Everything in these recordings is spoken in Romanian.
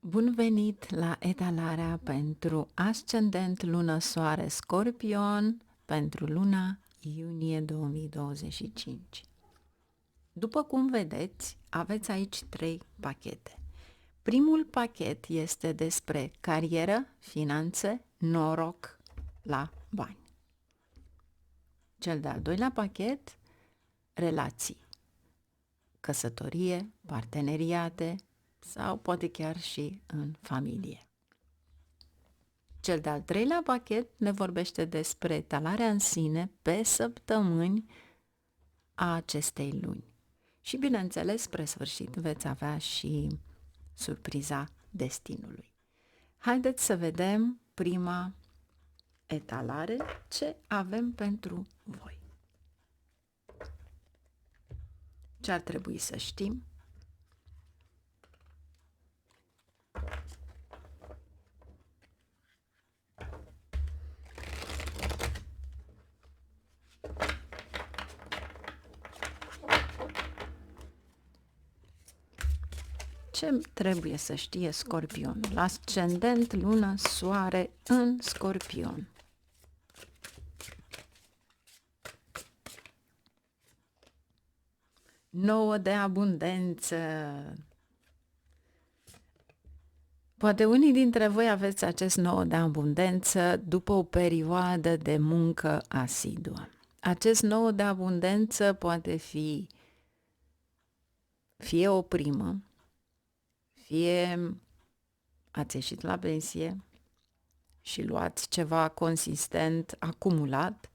Bun venit la etalarea pentru ascendent lună soare Scorpion pentru luna iunie 2025. După cum vedeți, aveți aici 3 pachete. Primul pachet este despre carieră, finanțe, noroc la bani. Cel de-al doilea pachet, relații, căsătorie, parteneriate sau poate chiar și în familie. Cel de-al treilea pachet ne vorbește despre etalarea în sine pe săptămâni a acestei luni. Și bineînțeles, spre sfârșit veți avea și surpriza destinului. Haideți să vedem prima etalare, ce avem pentru voi. Ce ar trebui să știm? Ce trebuie să știe Scorpionul? Ascendent, lună, soare în Scorpion. Nouă de abundență. Poate unii dintre voi aveți acest nouă de abundență după o perioadă de muncă asiduă. Acest nouă de abundență poate fi fie o primă, fie ați ieșit la pensie și luați ceva consistent acumulat,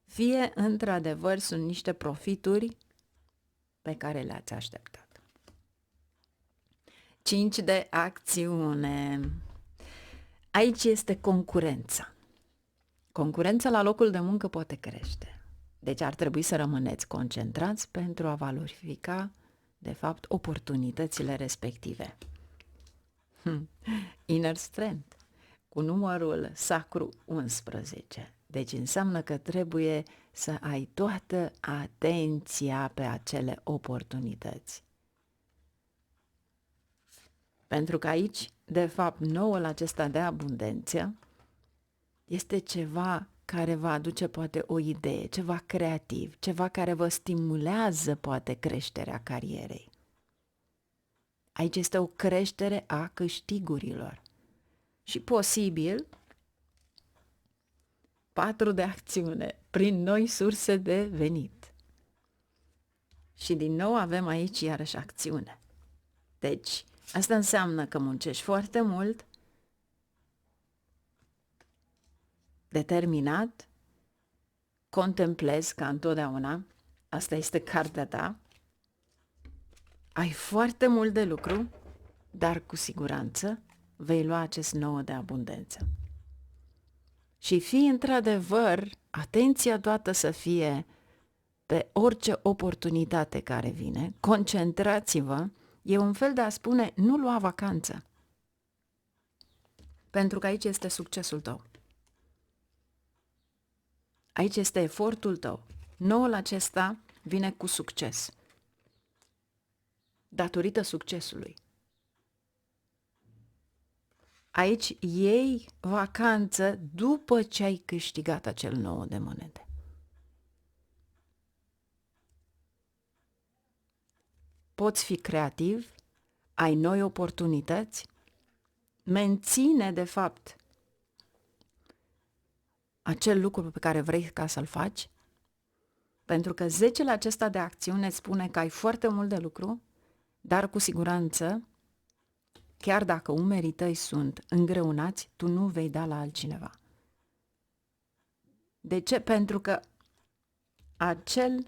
fie într-adevăr sunt niște profituri pe care le-ați așteptat. 5 de acțiune. Aici este concurența. Concurența la locul de muncă poate crește. Deci ar trebui să rămâneți concentrați pentru a valorifica, de fapt, oportunitățile respective. Inner Strength, cu numărul sacru 11. Deci înseamnă că trebuie să ai toată atenția pe acele oportunități. Pentru că aici, de fapt, noul acesta de abundență este ceva care vă aduce poate o idee, ceva creativ, ceva care vă stimulează poate creșterea carierei. Aici este o creștere a câștigurilor și posibil 4 de acțiune prin noi surse de venit. Și din nou avem aici iarăși acțiune. Deci, asta înseamnă că muncești foarte mult, determinat, contemplezi ca întotdeauna, asta este cartea ta, ai foarte mult de lucru, dar cu siguranță vei lua acest nouă de abundență. Și fii într-adevăr, atenția toată să fie pe orice oportunitate care vine, concentrați-vă, e un fel de a spune, nu lua vacanță. Pentru că aici este succesul tău. Aici este efortul tău. Noul acesta vine cu succes. Datorită succesului. Aici iei vacanță după ce ai câștigat acel nouă de monede. Poți fi creativ, ai noi oportunități, menține de fapt acel lucru pe care vrei ca să-l faci, pentru că 10-le acesta de acțiune spune că ai foarte mult de lucru, dar cu siguranță, chiar dacă umerii tăi sunt îngreunați, tu nu vei da la altcineva. De ce? Pentru că acel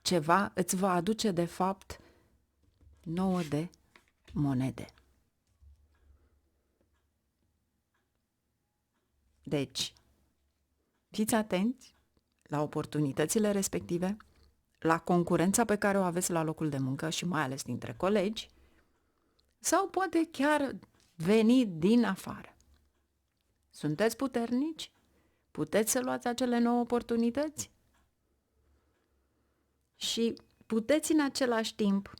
ceva îți va aduce de fapt 9 de monede. Deci, fiți atenți la oportunitățile respective, la concurența pe care o aveți la locul de muncă și mai ales dintre colegi, sau poate chiar veni din afară. Sunteți puternici? Puteți să luați acele 9 oportunități? Și puteți în același timp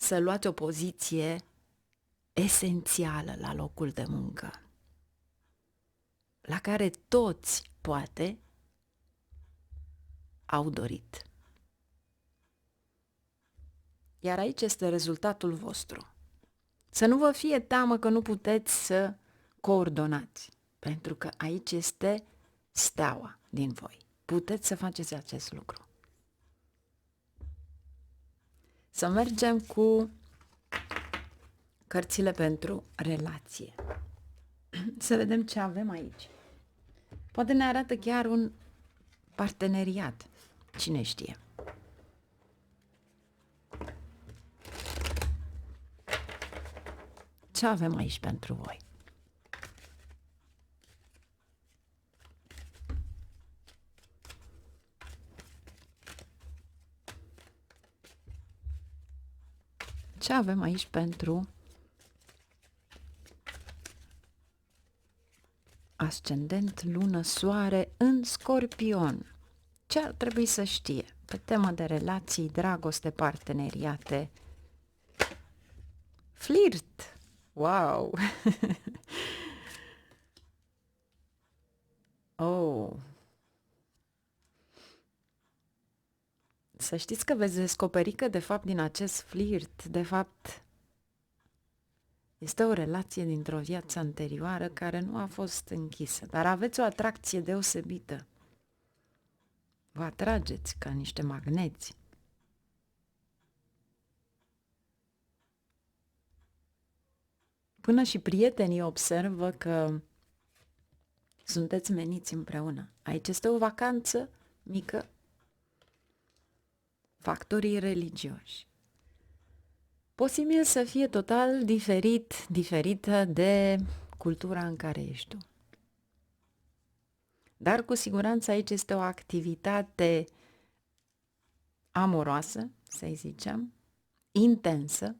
să luați o poziție esențială la locul de muncă, la care toți, poate, au dorit. Iar aici este rezultatul vostru. Să nu vă fie teamă că nu puteți să coordonați, pentru că aici este steaua din voi. Puteți să faceți acest lucru. Să mergem cu cărțile pentru relație. Să vedem ce avem aici. Poate ne arată chiar un parteneriat. Cine știe? Ce avem aici pentru voi? Ce avem aici pentru ascendent, lună, soare în Scorpion? Ce ar trebui să știe pe temă de relații, dragoste, parteneriate? Flirt! Wow! Oh! Să știți că veți descoperi că, de fapt, din acest flirt, de fapt, este o relație dintr-o viață anterioară care nu a fost închisă, dar aveți o atracție deosebită. Vă atrageți ca niște magneți. Până și prietenii observă că sunteți meniți împreună. Aici este o vacanță mică. Factorii religioși. Posibil să fie total diferită de cultura în care ești tu. Dar cu siguranță aici este o activitate amoroasă, să-i zicem, intensă,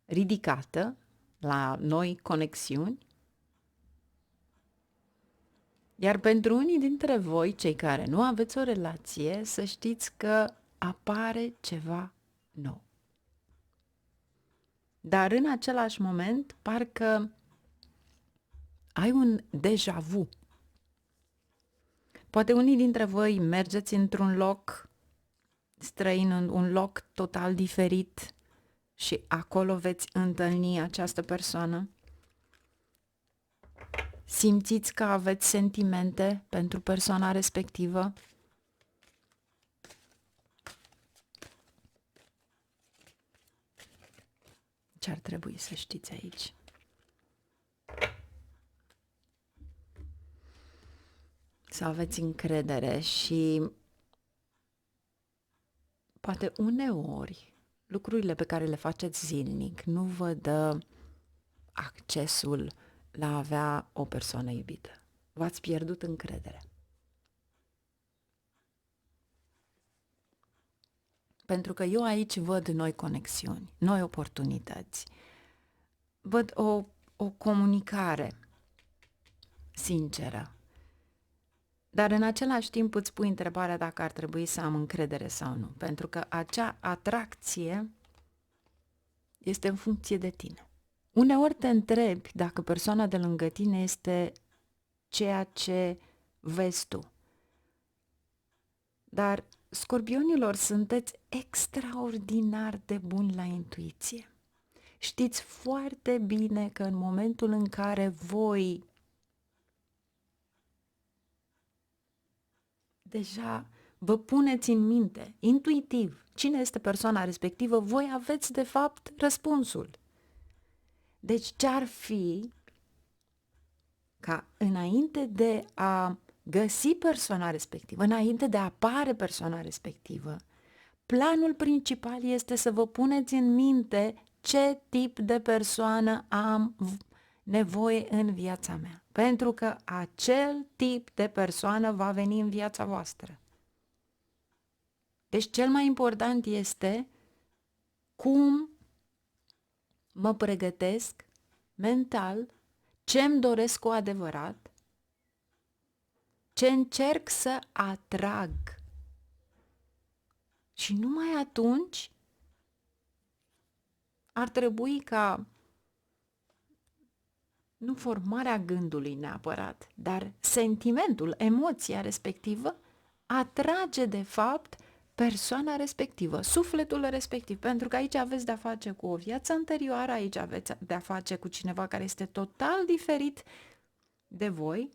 ridicată la noi conexiuni. Iar pentru unii dintre voi, cei care nu aveți o relație, să știți că apare ceva nou. Dar în același moment, parcă ai un déjà vu. Poate unii dintre voi mergeți într-un loc străin, în un loc total diferit și acolo veți întâlni această persoană. Simțiți că aveți sentimente pentru persoana respectivă. Ce ar trebui să știți aici? Să aveți încredere și poate uneori lucrurile pe care le faceți zilnic nu vă dă accesul la a avea o persoană iubită. V-ați pierdut încredere. Pentru că eu aici văd noi conexiuni, noi oportunități. Văd o comunicare sinceră. Dar în același timp îți pui întrebarea dacă ar trebui să am încredere sau nu. Pentru că acea atracție este în funcție de tine. Uneori te întrebi dacă persoana de lângă tine este ceea ce vezi tu. Dar scorpionilor, sunteți extraordinar de buni la intuiție. Știți foarte bine că în momentul în care voi deja vă puneți în minte, intuitiv, cine este persoana respectivă, voi aveți de fapt răspunsul. Deci ce-ar fi ca înainte de a găsi persoana respectivă, înainte de a apare persoana respectivă, planul principal este să vă puneți în minte ce tip de persoană am nevoie în viața mea. Pentru că acel tip de persoană va veni în viața voastră. Deci cel mai important este cum mă pregătesc mental, ce îmi doresc cu adevărat, ce încerc să atrag. Și numai atunci ar trebui ca, nu formarea gândului neapărat, dar sentimentul, emoția respectivă, atrage de fapt persoana respectivă, sufletul respectiv, pentru că aici aveți de-a face cu o viață anterioară, aici aveți de-a face cu cineva care este total diferit de voi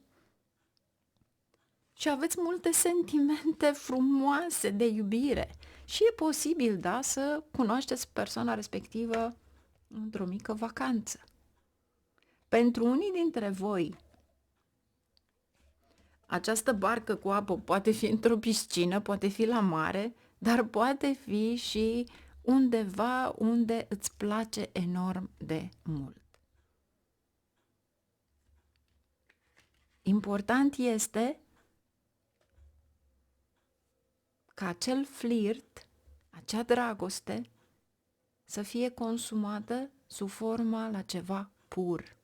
și aveți multe sentimente frumoase de iubire. Și e posibil, da, să cunoașteți persoana respectivă într-o mică vacanță. Pentru unii dintre voi, această barcă cu apă poate fi într-o piscină, poate fi la mare, dar poate fi și undeva unde îți place enorm de mult. Important este ca acel flirt, acea dragoste, să fie consumată sub forma la ceva pur.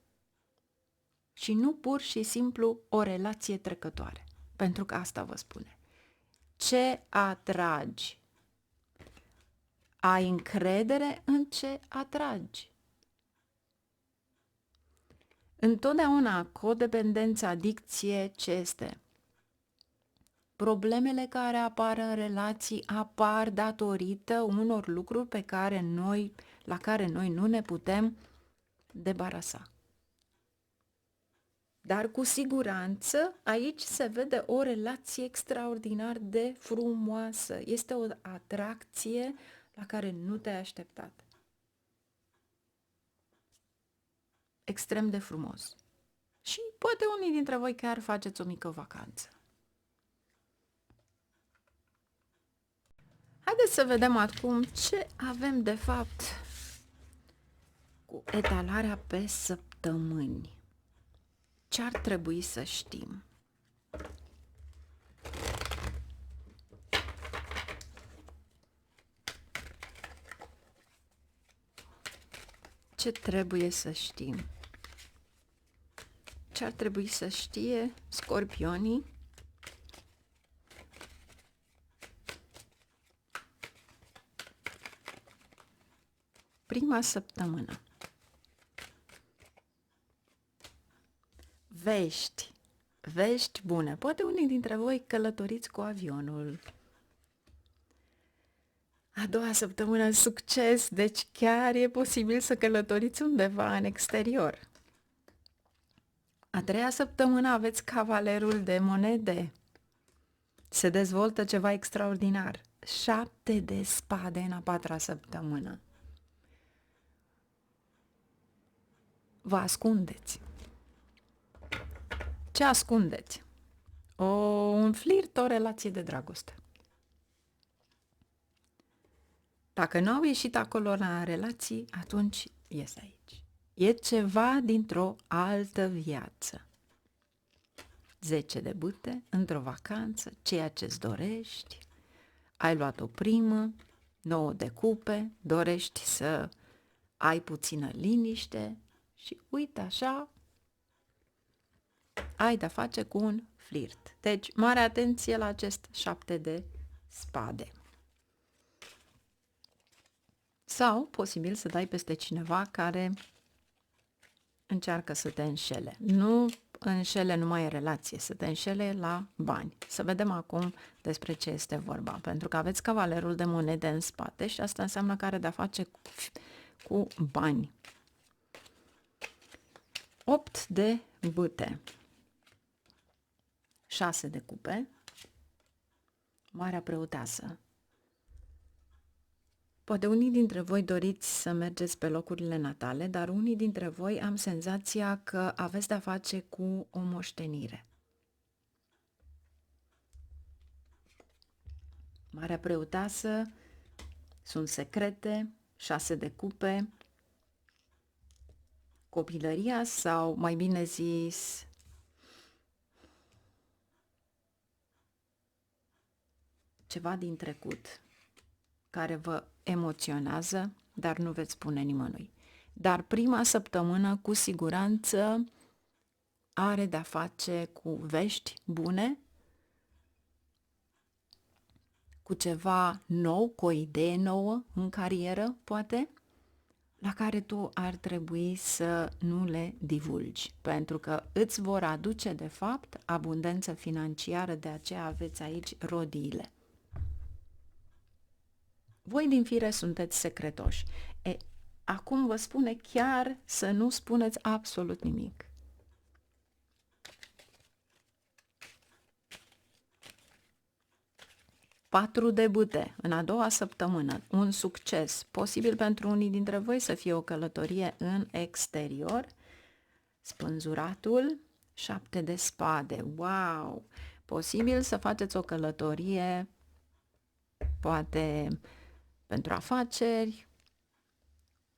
Și nu pur și simplu o relație trecătoare. Pentru că asta vă spune. Ce atragi? Ai încredere în ce atragi. Întotdeauna codependența, adicție, ce este? Problemele care apar în relații apar datorită unor lucruri la care noi nu ne putem debarasa. Dar cu siguranță aici se vede o relație extraordinar de frumoasă. Este o atracție la care nu te-ai așteptat. Extrem de frumos. Și poate unii dintre voi chiar faceți o mică vacanță. Haideți să vedem acum ce avem de fapt cu etalarea pe săptămâni. Ce ar trebui să știm? Ce trebuie să știm? Ce ar trebui să știe scorpionii? Prima săptămână. Vești bune. Poate unii dintre voi călătoriți cu avionul. A doua săptămână, succes, deci chiar e posibil să călătoriți undeva în exterior. A treia săptămână aveți cavalerul de monede. Se dezvoltă ceva extraordinar. 7 de spade în a patra săptămână. Vă ascundeți. Ce ascundeți? Un flirt, o relație de dragoste. Dacă nu au ieșit acolo la relații, atunci ies aici. E ceva dintr-o altă viață. 10 de bâte, într-o vacanță, ceea ce-ți dorești, ai luat o primă, 9 de cupe, dorești să ai puțină liniște și uite așa, ai de-a face cu un flirt. Deci, mare atenție la acest 7 de spade. Sau, posibil să dai peste cineva care încearcă să te înșele. Nu înșele numai în relație, să te înșele la bani. Să vedem acum despre ce este vorba. Pentru că aveți cavalerul de monede în spate și asta înseamnă că are de-a face cu bani. 8 de bâte. 6 de cupe. Marea preoteasă. Poate unii dintre voi doriți să mergeți pe locurile natale, dar unii dintre voi am senzația că aveți de-a face cu o moștenire. Marea preoteasă, sunt secrete, 6 de cupe, copilăria sau, mai bine zis, ceva din trecut care vă emoționează, dar nu veți spune nimănui. Dar prima săptămână, cu siguranță, are de-a face cu vești bune, cu ceva nou, cu o idee nouă în carieră, poate, la care tu ar trebui să nu le divulgi, pentru că îți vor aduce, de fapt, abundență financiară, de aceea aveți aici rodiile. Voi din fire sunteți secretoși. Acum vă spune chiar să nu spuneți absolut nimic. Patru de bâte în a doua săptămână, un succes, posibil pentru unii dintre voi să fie o călătorie în exterior, spânzuratul, 7 de spade, wow! Posibil să faceți o călătorie, poate pentru afaceri,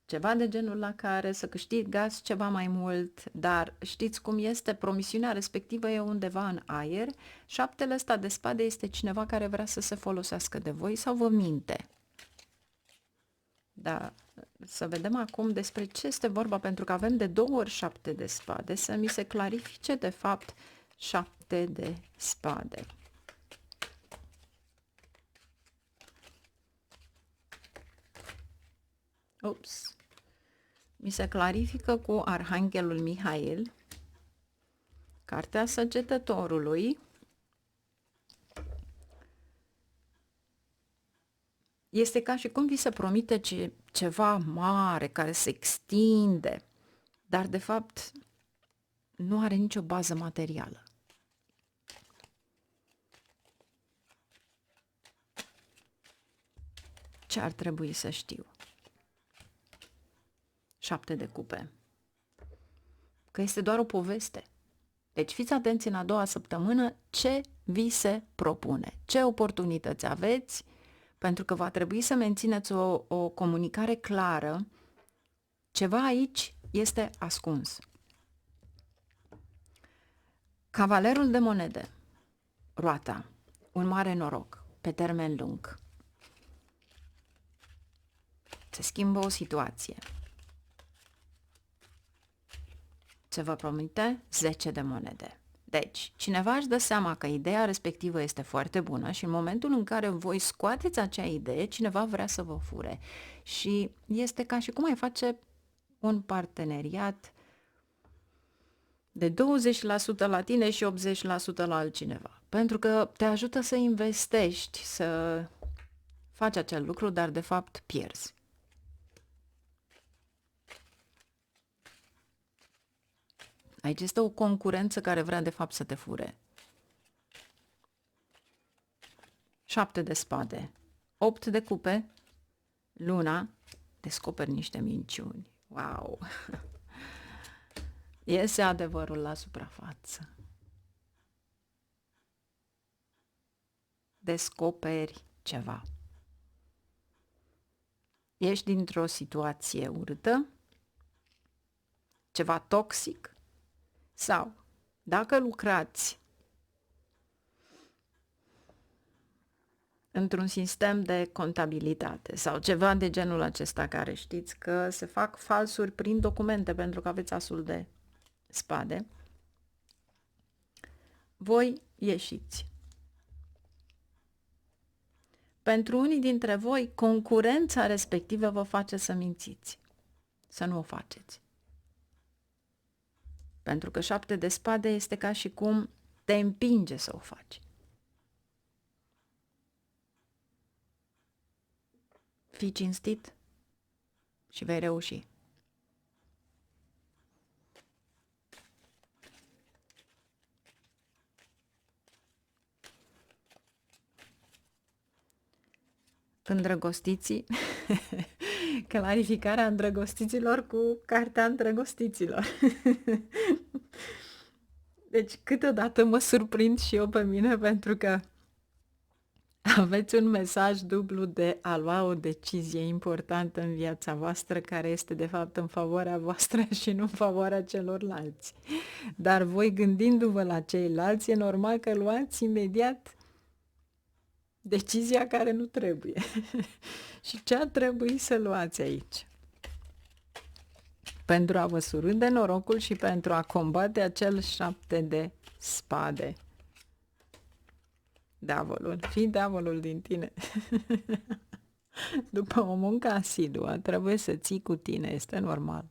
ceva de genul la care să câștigați ceva mai mult, dar știți cum este, promisiunea respectivă e undeva în aer, 7-le ăsta de spade este cineva care vrea să se folosească de voi sau vă minte. Da, să vedem acum despre ce este vorba, pentru că avem de 2 ori 7 de spade, să mi se clarifice de fapt 7 de spade. Ups. Mi se clarifică cu Arhanghelul Mihail, Cartea Săgetătorului. Este ca și cum vi se promite ceva mare care se extinde, dar de fapt nu are nicio bază materială. Ce ar trebui să știu? 7 de cupe. Că este doar o poveste. Deci fiți atenți în a doua săptămână ce vi se propune, ce oportunități aveți, pentru că va trebui să mențineți o comunicare clară. Ceva aici este ascuns. Cavalerul de monede, roata, un mare noroc, pe termen lung. Se schimbă o situație. Ce vă promite? 10 de monede. Deci, cineva își dă seama că ideea respectivă este foarte bună și în momentul în care voi scoateți acea idee, cineva vrea să vă fure. Și este ca și cum ai face un parteneriat de 20% la tine și 80% la altcineva. Pentru că te ajută să investești, să faci acel lucru, dar de fapt pierzi. Aici este o concurență care vrea de fapt să te fure. 7 de spade, 8 de cupe, luna, descoperi niște minciuni. Wow! Iese adevărul la suprafață. Descoperi ceva. Ești dintr-o situație urâtă, ceva toxic, sau dacă lucrați într-un sistem de contabilitate sau ceva de genul acesta, care știți că se fac falsuri prin documente pentru că aveți asul de spade, voi ieșiți. Pentru unii dintre voi, concurența respectivă vă face să mințiți, să nu o faceți. Pentru că 7 de spade este ca și cum te împinge să o faci. Fii cinstit și vei reuși. Îndrăgostiții, clarificarea îndrăgostiților cu cartea îndrăgostiților. Deci câteodată mă surprind și eu pe mine, pentru că aveți un mesaj dublu de a lua o decizie importantă în viața voastră, care este de fapt în favoarea voastră și nu în favoarea celorlalți. Dar voi, gândindu-vă la ceilalți, e normal că luați imediat decizia care nu trebuie. Și ce ar trebui să luați aici? Pentru a vă surâde norocul și pentru a combate acel 7 de spade. Diavolul, fii diavolul din tine. După o muncă asiduă, trebuie să ții cu tine, este normal.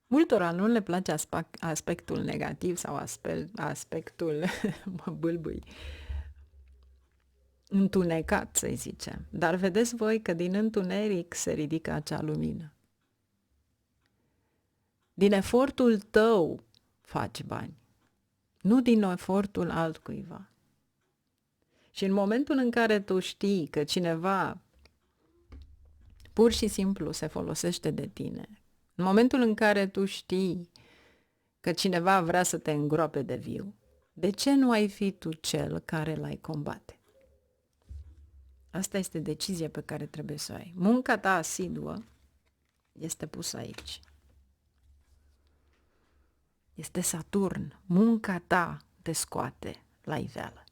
Multora nu le place aspectul negativ sau aspectul, mă bâlbâi, întunecat, să zicem. Dar vedeți voi că din întuneric se ridică acea lumină. Din efortul tău faci bani, nu din efortul altcuiva. Și în momentul în care tu știi că cineva pur și simplu se folosește de tine, în momentul în care tu știi că cineva vrea să te îngroape de viu, de ce nu ai fi tu cel care l-ai combate? Asta este decizia pe care trebuie să o ai. Munca ta asiduă este pusă aici. Este Saturn. Munca ta te scoate la iveală.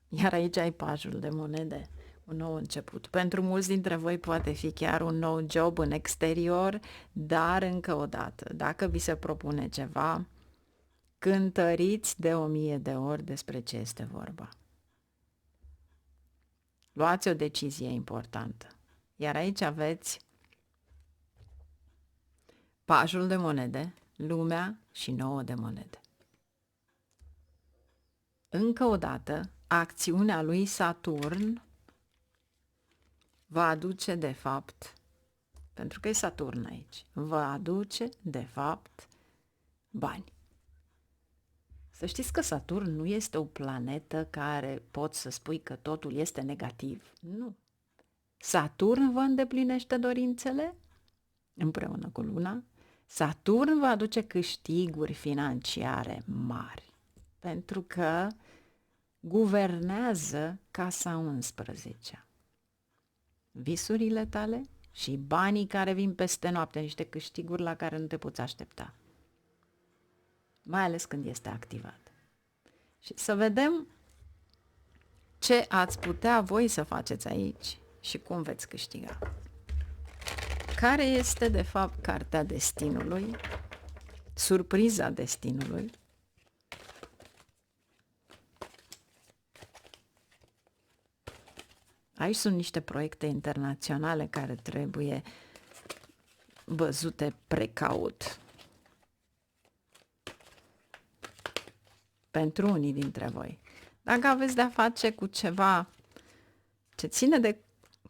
Iar aici ai pajul de monede, un nou început. Pentru mulți dintre voi poate fi chiar un nou job în exterior, dar încă o dată, dacă vi se propune ceva, cântăriți de 1000 de ori despre ce este vorba. Luați o decizie importantă. Iar aici aveți pajul de monede, lumea și 9 de monede. Încă o dată, acțiunea lui Saturn va aduce de fapt, pentru că e Saturn aici, va aduce de fapt bani. Să știți că Saturn nu este o planetă care poți să spui că totul este negativ. Nu. Saturn vă îndeplinește dorințele împreună cu Luna. Saturn va aduce câștiguri financiare mari, pentru că guvernează casa 11. Visurile tale și banii care vin peste noapte, niște câștiguri la care nu te poți aștepta. Mai ales când este activat. Și să vedem ce ați putea voi să faceți aici și cum veți câștiga. Care este, de fapt, cartea destinului, surpriza destinului? Aici sunt niște proiecte internaționale care trebuie văzute precaut. Pentru unii dintre voi. Dacă aveți de-a face cu ceva ce ține de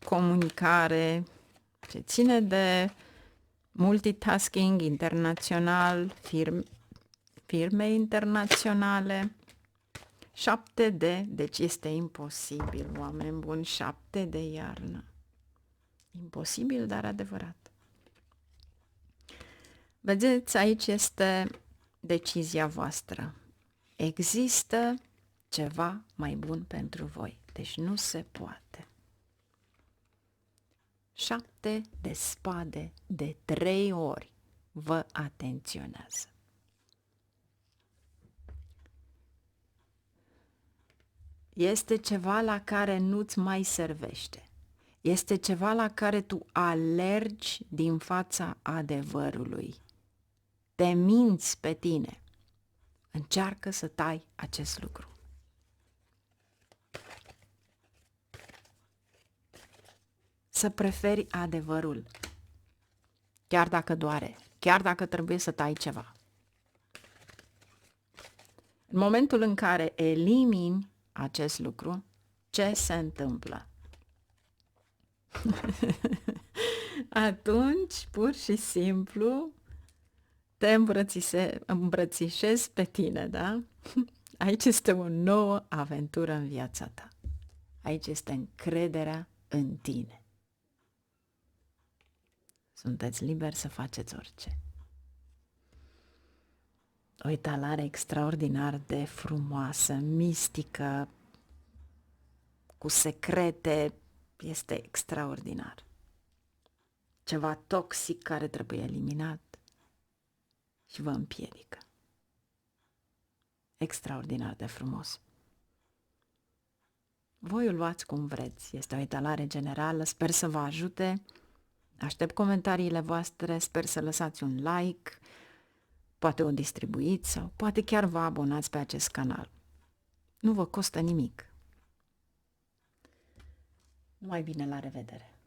comunicare, ce ține de multitasking internațional, firme internaționale, 7D, deci este imposibil, oameni buni, 7 de iarnă. Imposibil, dar adevărat. Vedeți, aici este decizia voastră. Există ceva mai bun pentru voi, deci nu se poate. 7 de spade de 3 ori vă atenționează. Este ceva la care nu-ți mai servește. Este ceva la care tu alergi din fața adevărului. Te minți pe tine. Încearcă să tai acest lucru. Să preferi adevărul. Chiar dacă doare, chiar dacă trebuie să tai ceva. În momentul în care elimini acest lucru, ce se întâmplă? Atunci, pur și simplu, te îmbrățișezi pe tine, da? Aici este o nouă aventură în viața ta. Aici este încrederea în tine. Sunteți liberi să faceți orice. O etalare extraordinar de frumoasă, mistică, cu secrete, este extraordinar. Ceva toxic care trebuie eliminat și vă împiedică. Extraordinar de frumos. Voi o luați cum vreți, este o etalare generală, sper să vă ajute. Aștept comentariile voastre, sper să lăsați un like, poate o distribuiți sau poate chiar vă abonați pe acest canal. Nu vă costă nimic. Numai bine, la revedere!